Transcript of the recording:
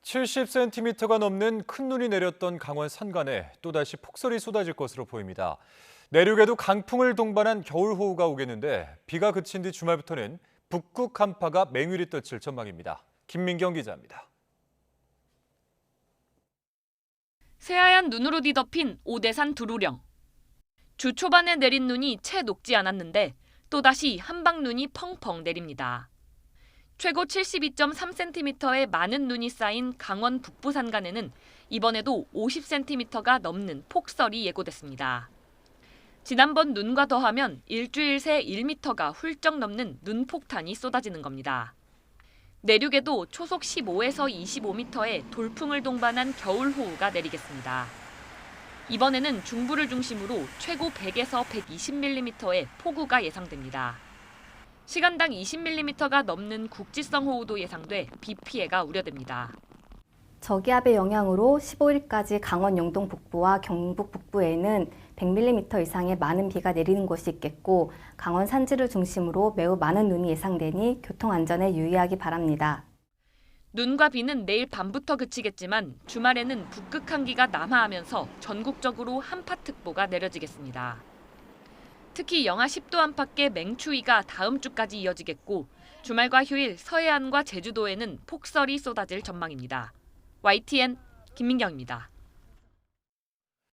70cm가 넘는 큰 눈이 내렸던 강원 산간에 또다시 폭설이 쏟아질 것으로 보입니다. 내륙에도 강풍을 동반한 겨울호우가 오겠는데 비가 그친 뒤 주말부터는 북극 한파가 맹위를 떨칠 전망입니다. 김민경 기자입니다. 새하얀 눈으로 뒤덮인 오대산 두루령. 주 초반에 내린 눈이 채 녹지 않았는데 또다시 한방눈이 펑펑 내립니다. 최고 72.3cm의 많은 눈이 쌓인 강원 북부 산간에는 이번에도 50cm가 넘는 폭설이 예고됐습니다. 지난번 눈과 더하면 일주일 새 1m가 훌쩍 넘는 눈폭탄이 쏟아지는 겁니다. 내륙에도 초속 15에서 25m의 돌풍을 동반한 겨울호우가 내리겠습니다. 이번에는 중부를 중심으로 최고 100에서 120mm의 폭우가 예상됩니다. 시간당 20mm가 넘는 국지성 호우도 예상돼 비 피해가 우려됩니다. 저기압의 영향으로 15일까지 강원 영동 북부와 경북 북부에는 100mm 이상의 많은 비가 내리는 곳이 있겠고 강원 산지를 중심으로 매우 많은 눈이 예상되니 교통안전에 유의하기 바랍니다. 눈과 비는 내일 밤부터 그치겠지만 주말에는 북극 한기가 남하하면서 전국적으로 한파특보가 내려지겠습니다. 특히 영하 10도 안팎의 맹추위가 다음 주까지 이어지겠고 주말과 휴일 서해안과 제주도에는 폭설이 쏟아질 전망입니다. YTN 김민경입니다.